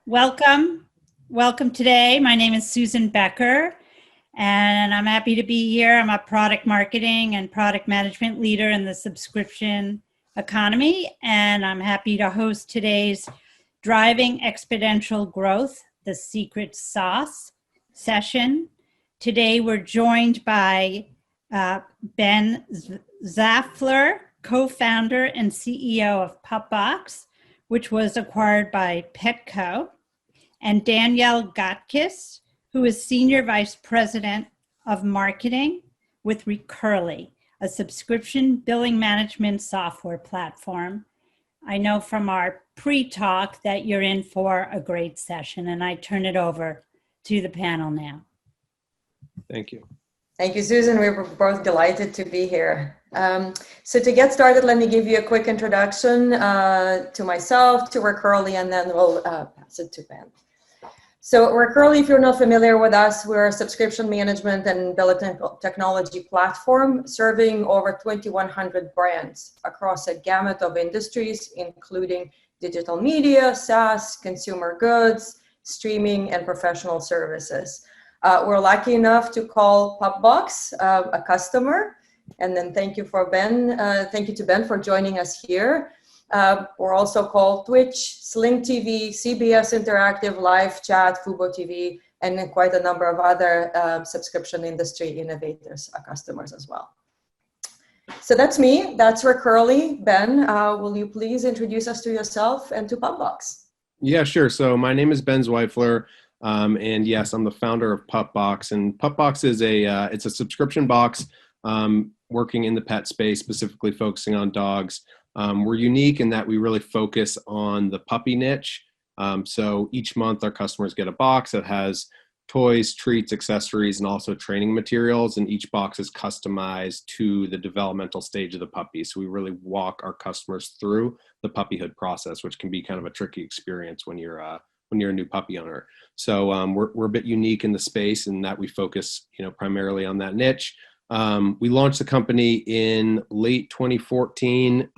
Welcome. Welcome today. My name is Susan Becker, and I'm happy to be here. I'm a product marketing and product management leader in the subscription economy, and I'm happy to host today's Driving Exponential Growth, the Secret Sauce session. Today, we're joined by Ben Zvaifler, co-founder and CEO of Pupbox, which was acquired by Petco, and Danielle Gotkis, who is Senior Vice President of Marketing with Recurly, a subscription billing management software platform. I know from our pre-talk that you're in for a great session, and I turn it over to the panel now. Thank you. Thank you, Susan. We were both delighted to be here. So to get started, let me give you a quick introduction to myself, to Recurly, and then we'll pass it to Ben. So Recurly, if you're not familiar with us, we're a subscription management and billing technology platform serving over 2,100 brands across a gamut of industries, including digital media, SaaS, consumer goods, streaming, and professional services. We're lucky enough to call Pupbox a customer, and then thank you to Ben for joining us here. We're also called Twitch, Sling TV, CBS Interactive, Live Chat, Fubo TV, and then quite a number of other subscription industry innovators, customers as well. So that's me, that's Recurly. Ben, will you please introduce us to yourself and to Pupbox? Yeah, sure. So my name is Ben Zvaifler. And yes, I'm the founder of Pupbox, and Pupbox is it's a subscription box working in the pet space, specifically focusing on dogs. We're unique in that we really focus on the puppy niche. So each month our customers get a box that has toys, treats, accessories, and also training materials, and each box is customized to the developmental stage of the puppy. So we really walk our customers through the puppyhood process, which can be kind of a tricky experience when you're a new puppy owner. So we're a bit unique in the space in that we focus, primarily on that niche. We launched the company in late 2014.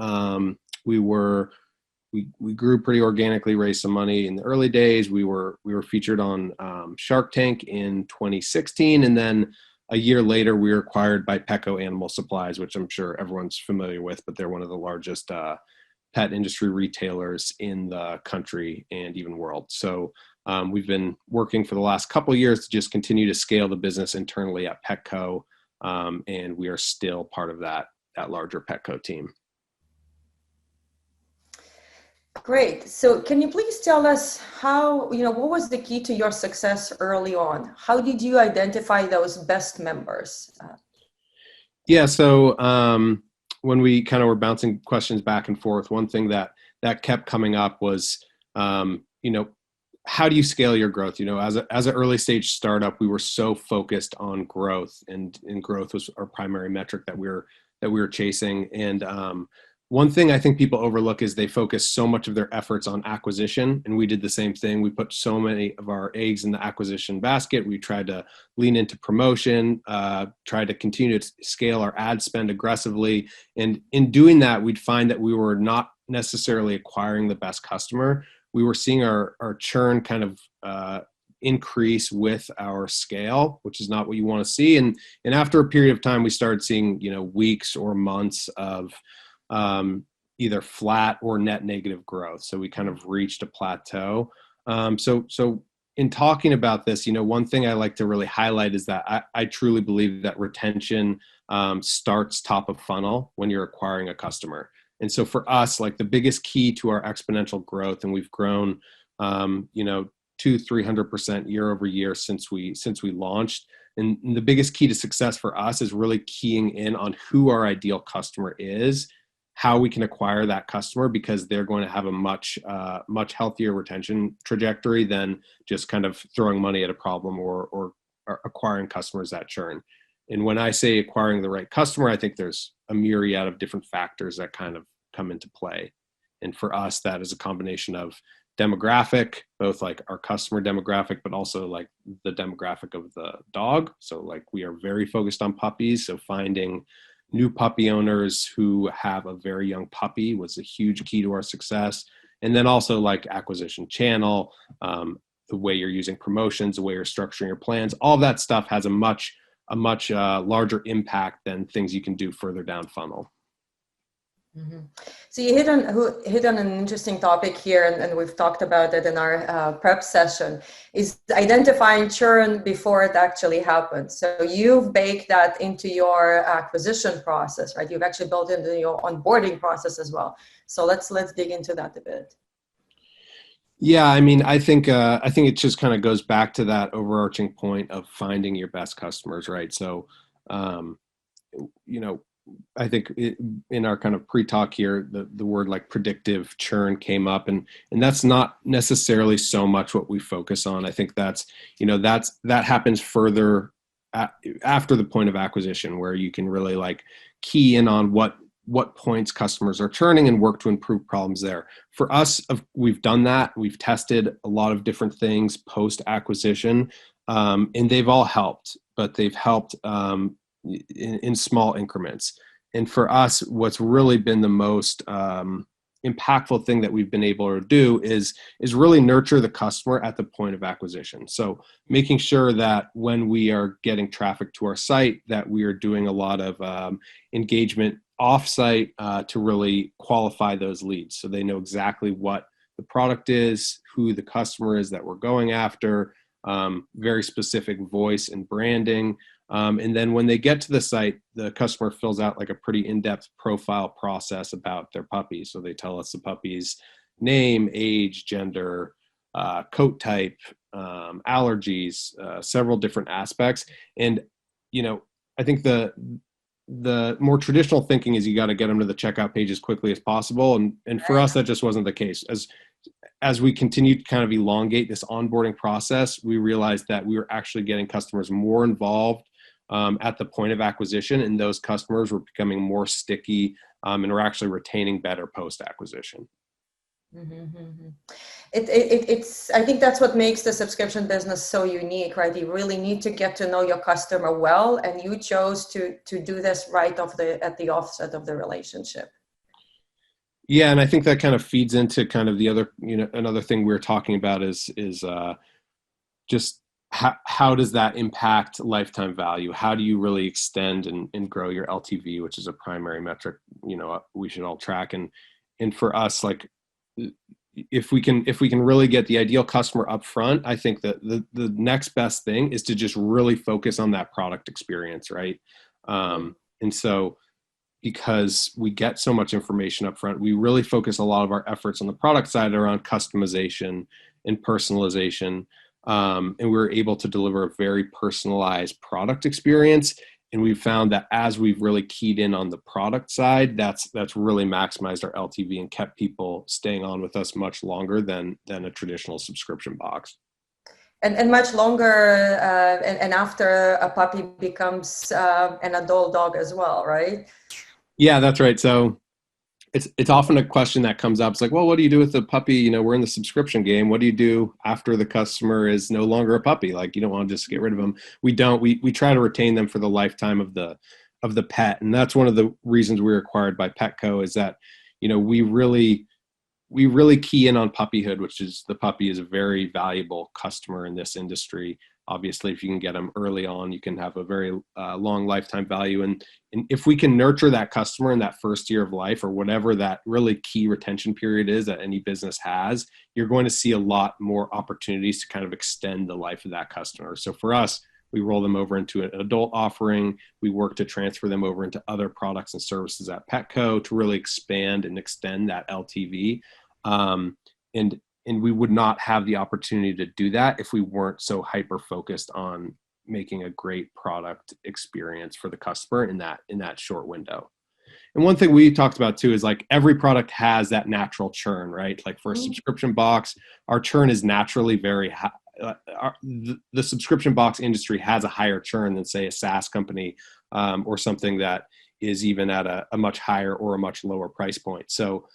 We grew pretty organically, raised some money in the early days. We were featured on Shark Tank in 2016, and then a year later we were acquired by Petco Animal Supplies, which I'm sure everyone's familiar with, but they're one of the largest pet industry retailers in the country and even world. So we've been working for the last couple of years to just continue to scale the business internally at Petco, and we are still part of that larger Petco team. Great. So can you please tell us how, what was the key to your success early on? How did you identify those best members? Yeah, so when we kind of were bouncing questions back and forth, one thing that kept coming up was, how do you scale your growth? As an early stage startup, we were so focused on growth, and growth was our primary metric that we were chasing. And one thing I think people overlook is they focus so much of their efforts on acquisition, and we did the same thing. We put so many of our eggs in the acquisition basket. We tried to lean into promotion, tried to continue to scale our ad spend aggressively. And in doing that, we'd find that we were not necessarily acquiring the best customer. We were seeing our churn kind of increase with our scale, which is not what you want to see. And after a period of time, we started seeing, weeks or months of either flat or net negative growth. So we kind of reached a plateau. So in talking about this, one thing I like to really highlight is that I truly believe that retention starts top of funnel when you're acquiring a customer. And so for us, like the biggest key to our exponential growth, and we've grown, 200-300% year over year since we launched. And the biggest key to success for us is really keying in on who our ideal customer is, how we can acquire that customer, because they're going to have a much healthier retention trajectory than just kind of throwing money at a problem or acquiring customers that churn. And when I say acquiring the right customer, I think there's a myriad of different factors that kind of come into play. And for us, that is a combination of demographic, both like our customer demographic, but also like the demographic of the dog. So like we are very focused on puppies. So finding new puppy owners who have a very young puppy was a huge key to our success. And then also like acquisition channel, the way you're using promotions, the way you're structuring your plans, all that stuff has a much larger impact than things you can do further down funnel. Mm-hmm. So you hit on an interesting topic here, and we've talked about it in our prep session, is identifying churn before it actually happens. So you've baked that into your acquisition process, right? You've actually built it into your onboarding process as well. So let's dig into that a bit. Yeah, I mean, I think it just kind of goes back to that overarching point of finding your best customers, right? So, I think in our kind of pre-talk here, the word like predictive churn came up, and that's not necessarily so much what we focus on. I think that happens further after the point of acquisition, where you can really like key in on what points customers are churning and work to improve problems there. For us, we've done that. We've tested a lot of different things post acquisition, and they've all helped, but they've helped in small increments. And for us, what's really been the most impactful thing that we've been able to do is really nurture the customer at the point of acquisition. So making sure that when we are getting traffic to our site, that we are doing a lot of engagement offsite to really qualify those leads, so they know exactly what the product is, who the customer is that we're going after, very specific voice and branding. And then when they get to the site, the customer fills out like a pretty in-depth profile process about their puppy. So they tell us the puppy's name, age, gender, coat type, allergies, several different aspects. And, I think the more traditional thinking is you got to get them to the checkout page as quickly as possible. And for us, that just wasn't the case. As we continued to kind of elongate this onboarding process, we realized that we were actually getting customers more involved at the point of acquisition, and those customers were becoming more sticky, and we're actually retaining better post-acquisition. Mm-hmm. It's I think that's what makes the subscription business so unique, right? You really need to get to know your customer well, and you chose to do this right at the offset of the relationship. Yeah, and I think that kind of feeds into kind of the other, another thing we were talking about is just how does that impact lifetime value? How do you really extend and grow your LTV, which is a primary metric, we should all track. And for us, like, if we can really get the ideal customer up front, I think that the next best thing is to just really focus on that product experience, right? And so, because we get so much information up front, we really focus a lot of our efforts on the product side around customization and personalization. And we're able to deliver a very personalized product experience. And we've found that as we've really keyed in on the product side, that's really maximized our LTV and kept people staying on with us much longer than a traditional subscription box. And much longer, and after a puppy becomes an adult dog as well, right? Yeah, that's right. So it's often a question that comes up. It's like, well, what do you do with the puppy? We're in the subscription game. What do you do after the customer is no longer a puppy? Like, you don't want to just get rid of them. We don't. We try to retain them for the lifetime of the pet, and that's one of the reasons we were acquired by Petco. Is that we really key in on puppyhood, which is the puppy is a very valuable customer in this industry. Obviously, if you can get them early on, you can have a very long lifetime value. And if we can nurture that customer in that first year of life, or whatever that really key retention period is that any business has, you're going to see a lot more opportunities to kind of extend the life of that customer. So for us, we roll them over into an adult offering. We work to transfer them over into other products and services at Petco to really expand and extend that LTV. And we would not have the opportunity to do that if we weren't so hyper focused on making a great product experience for the customer in that short window. And one thing we talked about too is like every product has that natural churn, right? Like for a subscription box, our churn is naturally very high. The subscription box industry has a higher churn than, say, a SaaS company, or something that is even at a much higher or a much lower price point. So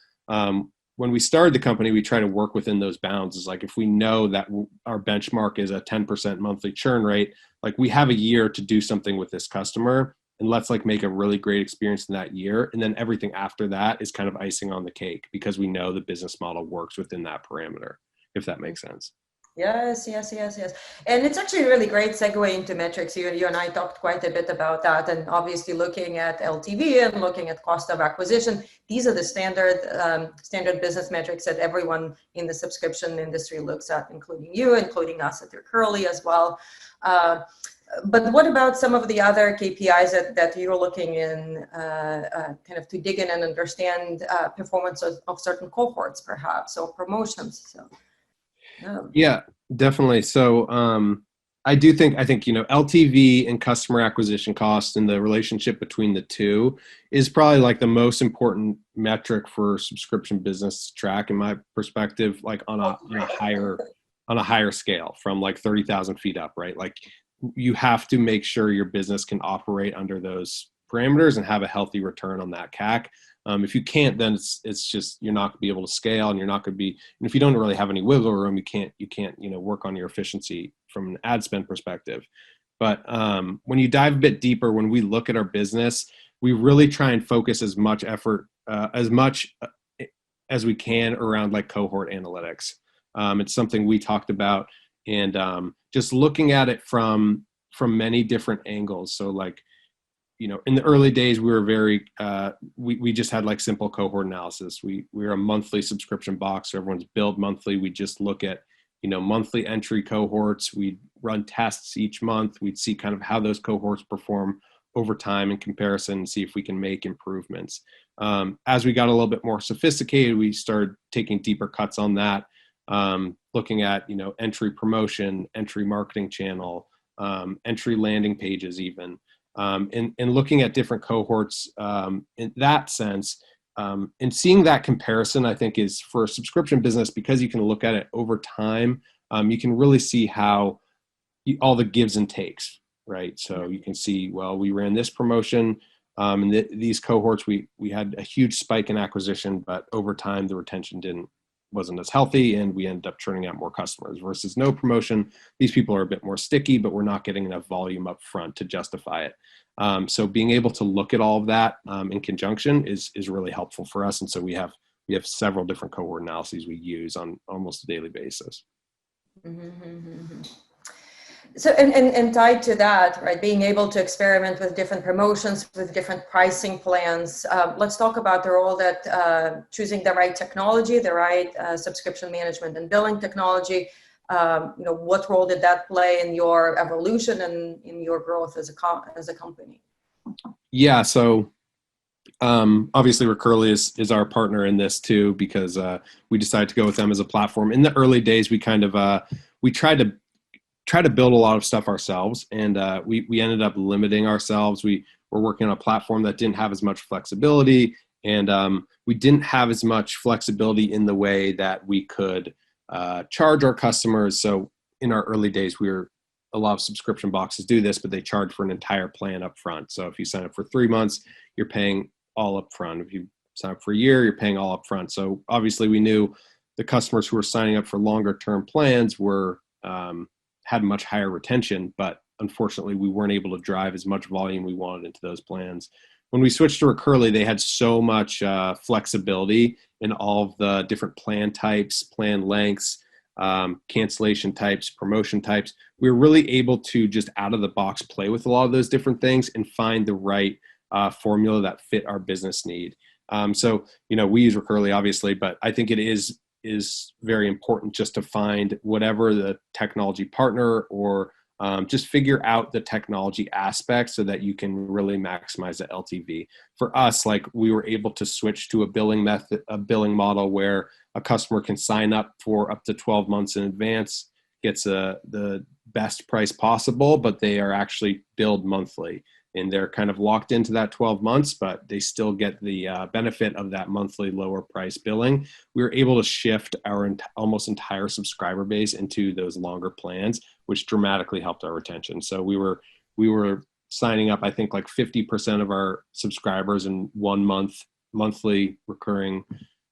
when we started the company, we try to work within those bounds. It's like, if we know that our benchmark is a 10% monthly churn rate, like we have a year to do something with this customer. and let's like make a really great experience in that year. And then everything after that is kind of icing on the cake because we know the business model works within that parameter, if that makes sense. Yes. And it's actually a really great segue into metrics. You and I talked quite a bit about that, and obviously looking at LTV and looking at cost of acquisition. These are the standard business metrics that everyone in the subscription industry looks at, including you, including us at Recurly as well. But what about some of the other KPIs that you're looking in kind of to dig in and understand performance of certain cohorts, perhaps, or promotions? So. Yeah, definitely. So I think, LTV and customer acquisition cost and the relationship between the two is probably like the most important metric for subscription business to track, in my perspective, like on a higher scale from like 30,000 feet up, right? Like you have to make sure your business can operate under those parameters and have a healthy return on that CAC. If you can't, then it's just, you're not going to be able to scale, and you're not going to be, and if you don't really have any wiggle room, you can't, work on your efficiency from an ad spend perspective. But when you dive a bit deeper, when we look at our business, we really try and focus as much effort, as much as we can around like cohort analytics. It's something we talked about, and just looking at it from many different angles. So like, in the early days, we were very, we just had like simple cohort analysis. We're a monthly subscription box. So everyone's billed monthly. We just look at, monthly entry cohorts. We'd run tests each month. We'd see kind of how those cohorts perform over time in comparison and see if we can make improvements. As we got a little bit more sophisticated, we started taking deeper cuts on that, looking at, entry promotion, entry marketing channel, entry landing pages even. And looking at different cohorts in that sense, and seeing that comparison, I think, is for a subscription business, because you can look at it over time, you can really see how all the gives and takes, right? So you can see, well, we ran this promotion, and these cohorts, we had a huge spike in acquisition, but over time the retention wasn't as healthy, and we ended up churning out more customers. Versus no promotion, these people are a bit more sticky, but we're not getting enough volume up front to justify it. So being able to look at all of that in conjunction is really helpful for us. And so we have several different cohort analyses we use on almost a daily basis. Mm-hmm. So, and tied to that, right, being able to experiment with different promotions, with different pricing plans. Let's talk about the role that choosing the right technology, the right subscription management and billing technology. What role did that play in your evolution and in your growth as a company? Yeah. So obviously Recurly is our partner in this too, because we decided to go with them as a platform. In the early days, we kind of we tried to build a lot of stuff ourselves, and we ended up limiting ourselves. We were working on a platform that didn't have as much flexibility, and we didn't have as much flexibility in the way that we could charge our customers. So in our early days, a lot of subscription boxes do this, but they charge for an entire plan up front. So if you sign up for 3 months, you're paying all up front. If you sign up for a year, you're paying all up front. So obviously we knew the customers who were signing up for longer term plans had much higher retention, but unfortunately we weren't able to drive as much volume we wanted into those plans. When we switched to Recurly, they had so much flexibility in all of the different plan types, plan lengths, cancellation types, promotion types. We were really able to just out of the box play with a lot of those different things and find the right formula that fit our business need. So, we use Recurly obviously, but I think it is very important just to find whatever the technology partner or just figure out the technology aspect so that you can really maximize the LTV. For us, like we were able to switch to a billing model where a customer can sign up for up to 12 months in advance, gets the best price possible, but they are actually billed monthly. And they're kind of locked into that 12 months, but they still get the benefit of that monthly lower price billing. We were able to shift our almost entire subscriber base into those longer plans, which dramatically helped our retention. So we were signing up, I think like 50% of our subscribers in 1 month, monthly recurring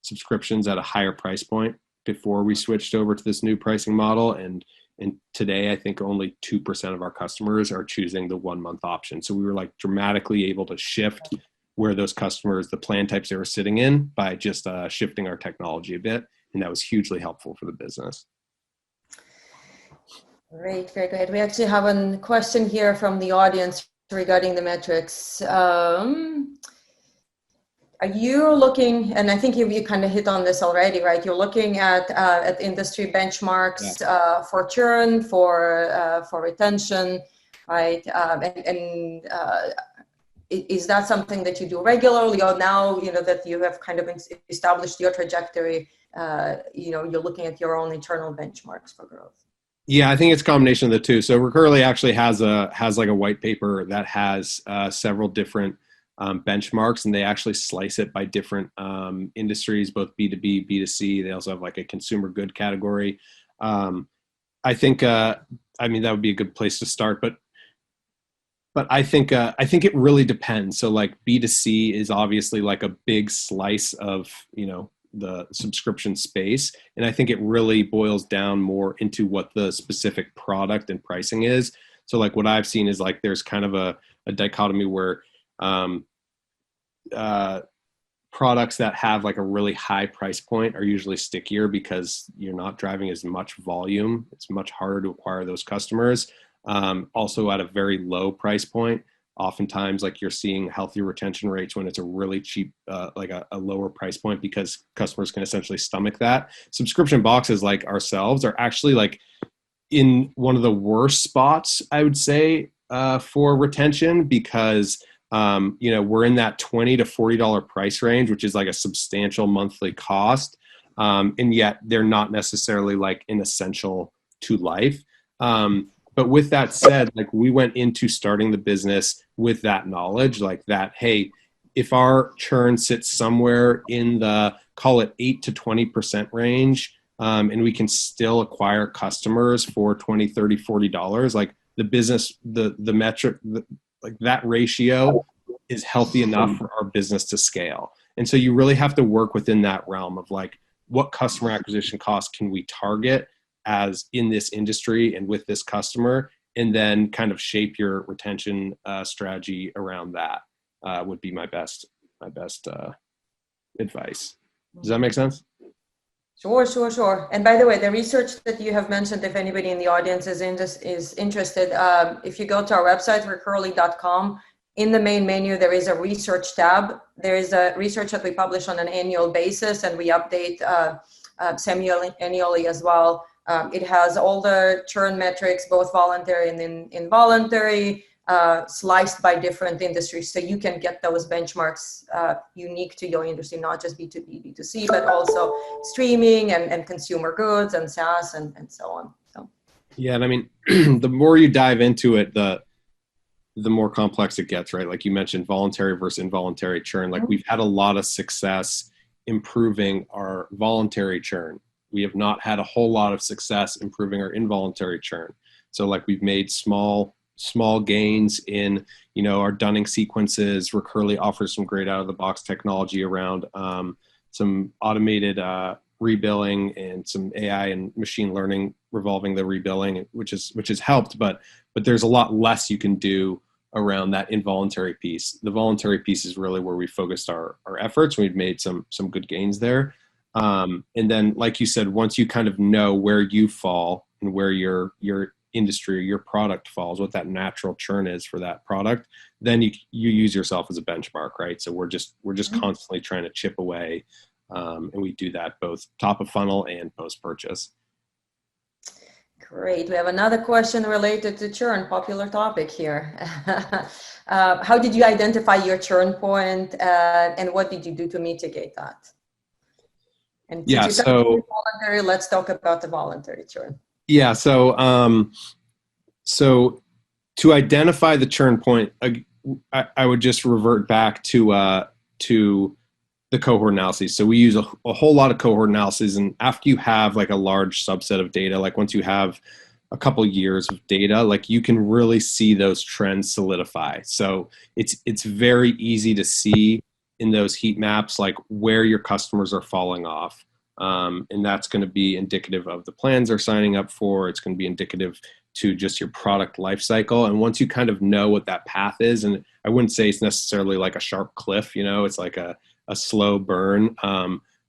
subscriptions at a higher price point before we switched over to this new pricing model. And And today, I think only 2% of our customers are choosing the 1 month option. So we were like dramatically able to shift where those customers, the plan types they were sitting in, by just shifting our technology a bit. And that was hugely helpful for the business. Great, very great. We actually have a question here from the audience regarding the metrics. Are you looking, and I think you kind of hit on this already, right? You're looking at industry benchmarks for churn, for retention, right? Is that something that you do regularly, or now, that you have kind of established your trajectory, you're looking at your own internal benchmarks for growth? Yeah, I think it's a combination of the two. So Recurly actually has like a white paper that has several different benchmarks, and they actually slice it by different industries, both B2B, B2C. They also have like a consumer good category. I think, that would be a good place to start, but I think it really depends. So like B2C is obviously like a big slice of, the subscription space. And I think it really boils down more into what the specific product and pricing is. So like what I've seen is like, there's kind of a dichotomy where products that have like a really high price point are usually stickier because you're not driving as much volume. It's much harder to acquire those customers. Also at a very low price point, oftentimes like you're seeing healthy retention rates when it's a really cheap, like a lower price point, because customers can essentially stomach that. Subscription boxes like ourselves are actually like in one of the worst spots, I would say, for retention, because we're in that $20 to $40 price range, which is like a substantial monthly cost. And yet they're not necessarily like an essential to life. But with that said, like we went into starting the business with that knowledge, like that, hey, if our churn sits somewhere in the, call it 8 to 20% range, and we can still acquire customers for $20, $30, $40, like the business, the metric, like that ratio is healthy enough for our business to scale. And so you really have to work within that realm of like, what customer acquisition costs can we target as in this industry and with this customer, and then kind of shape your retention strategy around that would be my best advice. Does that make sense? Sure. And by the way, the research that you have mentioned, if anybody in the audience is interested, if you go to our website, recurly.com, in the main menu, there is a research tab. There is a research that we publish on an annual basis, and we update semi-annually as well. It has all the churn metrics, both voluntary and involuntary, sliced by different industries. So you can get those benchmarks unique to your industry, not just B2B, B2C, but also streaming and consumer goods and SaaS and so on. So. Yeah, and I mean, the more you dive into it, the more complex it gets, right? Like you mentioned, voluntary versus involuntary churn. Like we've had a lot of success improving our voluntary churn. We have not had a whole lot of success improving our involuntary churn. So like we've made small gains in, our dunning sequences. Recurly offers some great out of the box technology around some automated rebilling and some AI and machine learning revolving the rebilling, which has helped, but there's a lot less you can do around that involuntary piece. The voluntary piece is really where we focused our efforts. We've made some good gains there. And then, like you said, once you kind of know where you fall and where your industry or your product falls, what that natural churn is for that product, then you use yourself as a benchmark, right? So we're just constantly trying to chip away, and we do that both top of funnel and post purchase. Great. We have another question related to churn, popular topic here. How did you identify your churn point, and what did you do to mitigate that? And so voluntary, let's talk about the voluntary churn. Yeah. So to identify the churn point, I would just revert back to the cohort analysis. So we use a whole lot of cohort analysis, and after you have like a large subset of data, like once you have a couple years of data, like you can really see those trends solidify. So it's very easy to see in those heat maps, like where your customers are falling off. And that's going to be indicative of the plans they're signing up for. It's going to be indicative to just your product life cycle. And once you kind of know what that path is, and I wouldn't say it's necessarily like a sharp cliff, it's like a slow burn.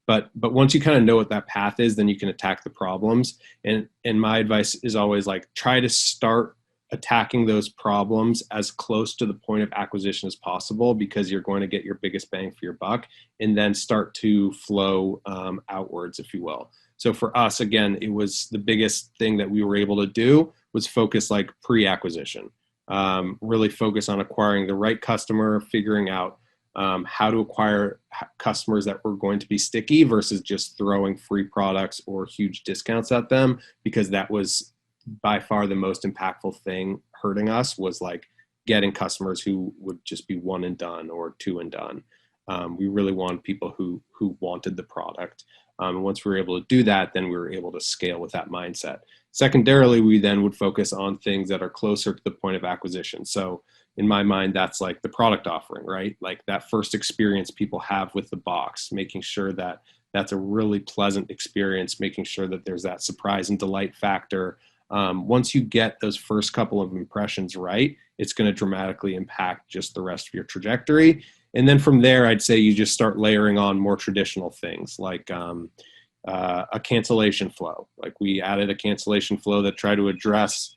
But once you kind of know what that path is, then you can attack the problems. And my advice is always like, try to start attacking those problems as close to the point of acquisition as possible, because you're going to get your biggest bang for your buck, and then start to flow outwards, if you will. So for us, again, it was the biggest thing that we were able to do was focus like pre-acquisition, really focus on acquiring the right customer, figuring out how to acquire customers that were going to be sticky versus just throwing free products or huge discounts at them, because that was by far the most impactful thing hurting us, was like getting customers who would just be one and done or two and done. We really wanted people who wanted the product. And once we were able to do that, then we were able to scale with that mindset. Secondarily, we then would focus on things that are closer to the point of acquisition. So in my mind, that's like the product offering, right? Like that first experience people have with the box, making sure that that's a really pleasant experience, making sure that there's that surprise and delight factor. Once you get those first couple of impressions right, it's going to dramatically impact just the rest of your trajectory. And then from there, I'd say you just start layering on more traditional things like a cancellation flow. Like we added a cancellation flow that tried to address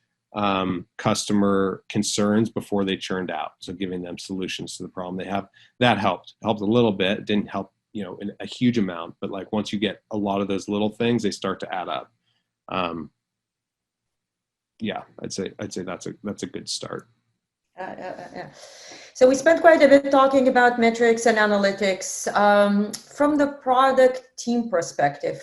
customer concerns before they churned out. So giving them solutions to the problem they have. That helped a little bit. It didn't help, in a huge amount, but like once you get a lot of those little things, they start to add up. Yeah, I'd say that's a good start. Yeah. So we spent quite a bit talking about metrics and analytics. From the product team perspective,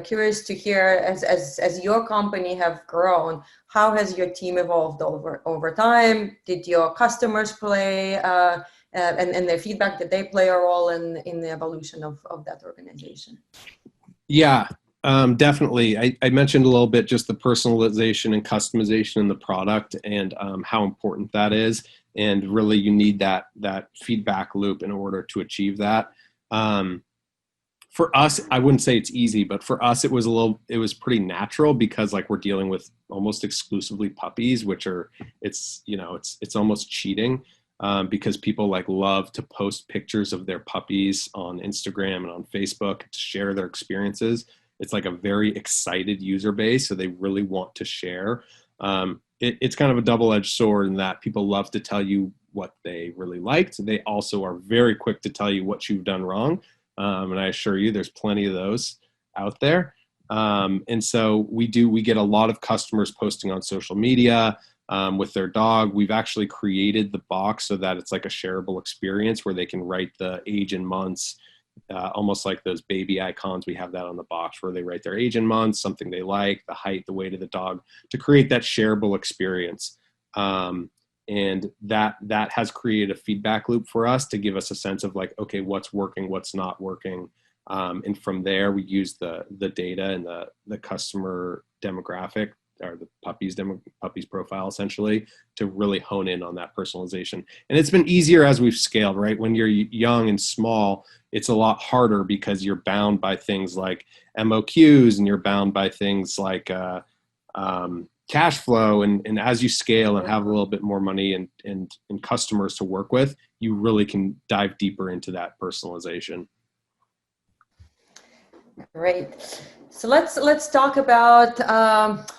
curious to hear as your company have grown, how has your team evolved over time? Did your customers play and their feedback, did they play a role in the evolution of that organization? Yeah. Definitely. I mentioned a little bit just the personalization and customization in the product and how important that is. And really you need that feedback loop in order to achieve that. For us, I wouldn't say it's easy, but for us, it was pretty natural because like we're dealing with almost exclusively puppies, which are, it's almost cheating because people like love to post pictures of their puppies on Instagram and on Facebook to share their experiences. It's like a very excited user base, so they really want to share. It's kind of a double-edged sword in that people love to tell you what they really liked. They also are very quick to tell you what you've done wrong. And I assure you there's plenty of those out there. And so we get a lot of customers posting on social media with their dog. We've actually created the box so that it's like a shareable experience where they can write the age and months, almost like those baby icons. We have that on the box where they write their age and months, something they like, the height, the weight of the dog, to create that shareable experience. And that has created a feedback loop for us to give us a sense of like, okay, what's working, what's not working. And from there, we use the data and the customer demographic or the puppies profile essentially to really hone in on that personalization. And it's been easier as we've scaled, right? When you're young and small, it's a lot harder because you're bound by things like MOQs and you're bound by things like cash flow. And as you scale and have a little bit more money and customers to work with, you really can dive deeper into that personalization. Great. So let's talk about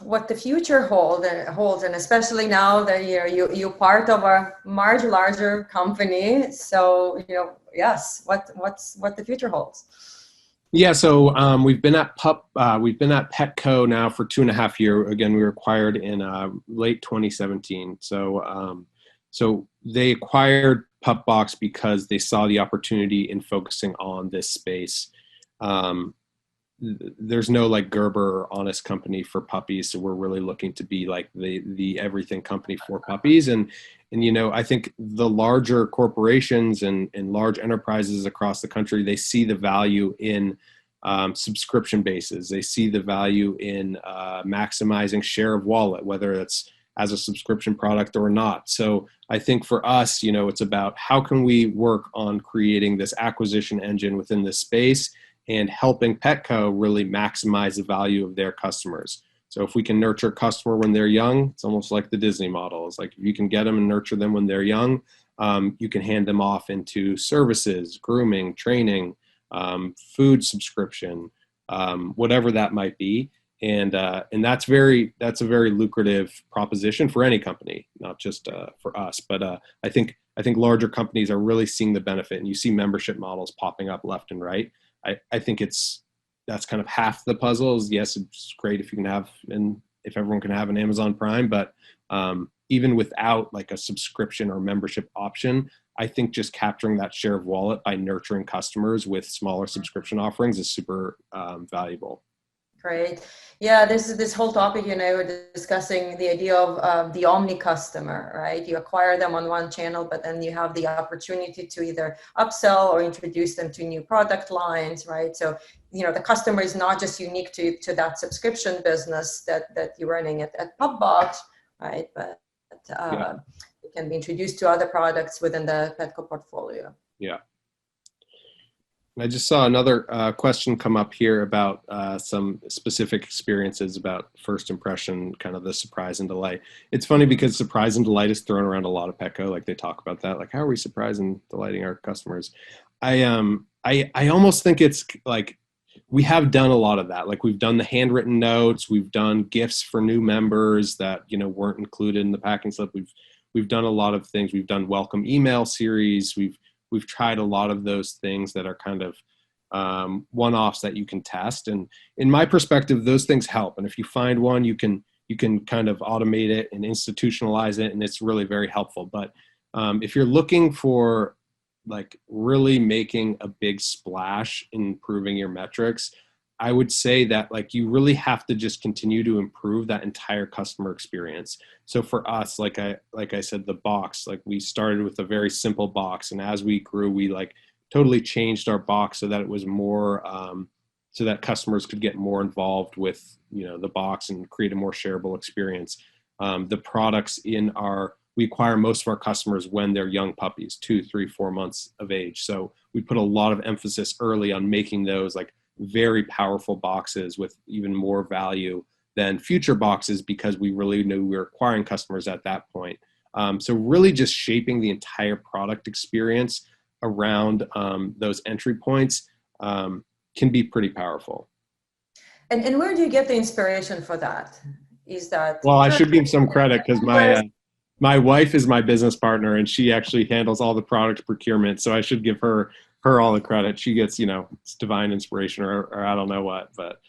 what the future holds, and especially now that you're part of a much larger company. So yes, what the future holds. Yeah, so we've been at Petco now for 2.5 years. Again, we were acquired in late 2017. So they acquired Pupbox because they saw the opportunity in focusing on this space. There's no like Gerber or Honest company for puppies, so we're really looking to be like the everything company for puppies. And I think the larger corporations and large enterprises across the country, they see the value in subscription bases. They see the value in maximizing share of wallet, whether it's as a subscription product or not. So I think for us, it's about how can we work on creating this acquisition engine within this space and helping Petco really maximize the value of their customers. So if we can nurture a customer when they're young, it's almost like the Disney model. It's like if you can get them and nurture them when they're young, you can hand them off into services, grooming, training, food subscription, whatever that might be. And that's a very lucrative proposition for any company, not just for us. But I think larger companies are really seeing the benefit, and you see membership models popping up left and right. I think that's kind of half the puzzle. Is yes, it's great if you can have, and if everyone can have an Amazon Prime, but even without like a subscription or membership option, I think just capturing that share of wallet by nurturing customers with smaller subscription offerings is super valuable. Great. Yeah, this whole topic, we're discussing the idea of the omni customer, right? You acquire them on one channel, but then you have the opportunity to either upsell or introduce them to new product lines, right? So, the customer is not just unique to that subscription business that you're running at Pupbox, right? But it can be introduced to other products within the Petco portfolio. Yeah. I just saw another question come up here about some specific experiences about first impression, kind of the surprise and delight. It's funny because surprise and delight is thrown around a lot of Petco. Like they talk about that, like how are we surprising and delighting our customers? I almost think it's like we have done a lot of that. Like we've done the handwritten notes, we've done gifts for new members that weren't included in the packing slip. We've done a lot of things. We've done welcome email series. We've tried a lot of those things that are kind of one-offs that you can test. And in my perspective, those things help. And if you find one, you can kind of automate it and institutionalize it, and it's really very helpful. But if you're looking for like really making a big splash in improving your metrics, I would say that like you really have to just continue to improve that entire customer experience. So for us, like I said, the box, like we started with a very simple box, and as we grew, we like totally changed our box so that it was more, so that customers could get more involved with the box and create a more shareable experience. The products we acquire most of our customers when they're young puppies, 2, 3, 4 months of age. So we put a lot of emphasis early on making those like very powerful boxes with even more value than future boxes, because we really knew we were acquiring customers at that point. So really just shaping the entire product experience around those entry points can be pretty powerful. And where do you get the inspiration for that? Is that... Well, I should give some credit because my wife is my business partner, and she actually handles all the product procurement. So I should give her all the credit. She gets, it's divine inspiration or I don't know what, but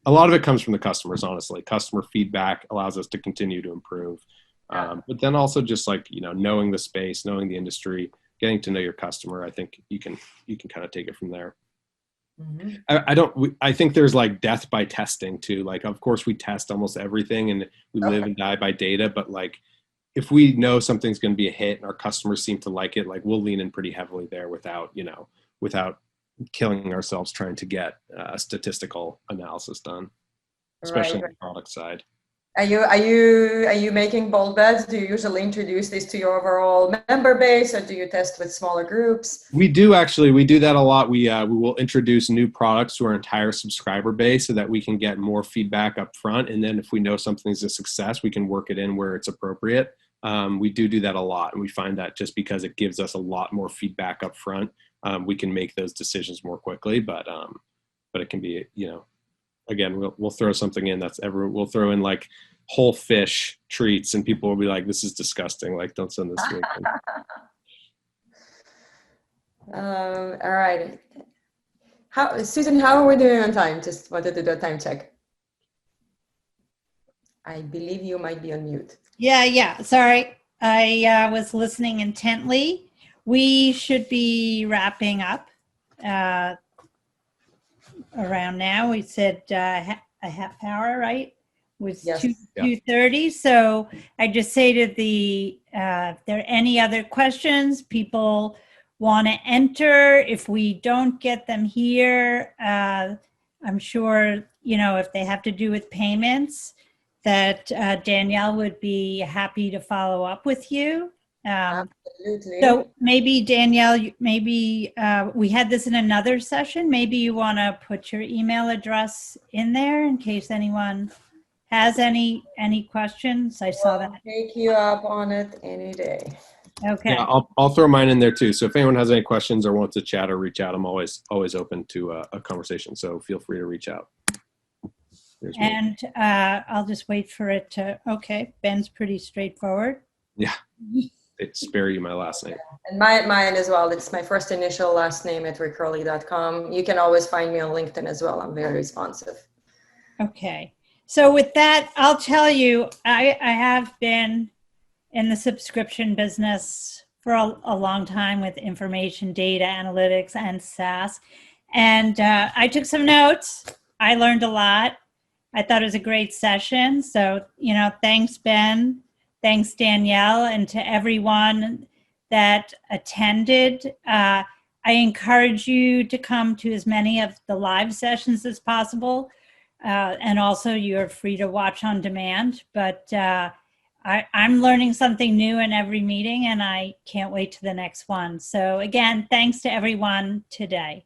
a lot of it comes from the customers, honestly. Customer feedback allows us to continue to improve. But then also just like, knowing the space, knowing the industry, getting to know your customer, I think you can kind of take it from there. Mm-hmm. I think there's like death by testing too. Like, of course we test almost everything and we live and die by data, but like, if we know something's going to be a hit and our customers seem to like it, like we'll lean in pretty heavily there without killing ourselves trying to get statistical analysis done, especially on the product side. Are you making bold bets? Do you usually introduce this to your overall member base, or do you test with smaller groups? We do actually. We do that a lot. We will introduce new products to our entire subscriber base so that we can get more feedback up front. And then if we know something's a success, we can work it in where it's appropriate. We do that a lot. And we find that just because it gives us a lot more feedback up front, we can make those decisions more quickly. But it can be, again, we'll throw something in we'll throw in like whole fish treats and people will be like, this is disgusting. Like, don't send this to me. All right. Susan, how are we doing on time? Just wanted to do a time check. I believe you might be on mute. Yeah. Sorry. I was listening intently. We should be wrapping up around now. We said a half hour, right? Was yes. 2:30. So I just say to if there are any other questions people want to enter, if we don't get them here, I'm sure, if they have to do with payments, that Danielle would be happy to follow up with you. Absolutely. So maybe Danielle, we had this in another session. Maybe you want to put your email address in there in case anyone has any questions. I saw that. Take you up on it any day. Okay. Yeah, I'll throw mine in there too. So if anyone has any questions or wants to chat or reach out, I'm always open to a conversation. So feel free to reach out. And I'll just wait for it to. Okay, Ben's pretty straightforward. Yeah, spare you my last name. And mine as well. It's my first initial last name at recurly.com. You can always find me on LinkedIn as well. I'm very responsive. Okay. So with that, I'll tell you, I have been in the subscription business for a long time with information, data, analytics, and SaaS. And I took some notes. I learned a lot. I thought it was a great session. So, thanks, Ben. Thanks, Danielle, and to everyone that attended. I encourage you to come to as many of the live sessions as possible. And also you're free to watch on demand, but I'm learning something new in every meeting and I can't wait to the next one. So again, thanks to everyone today.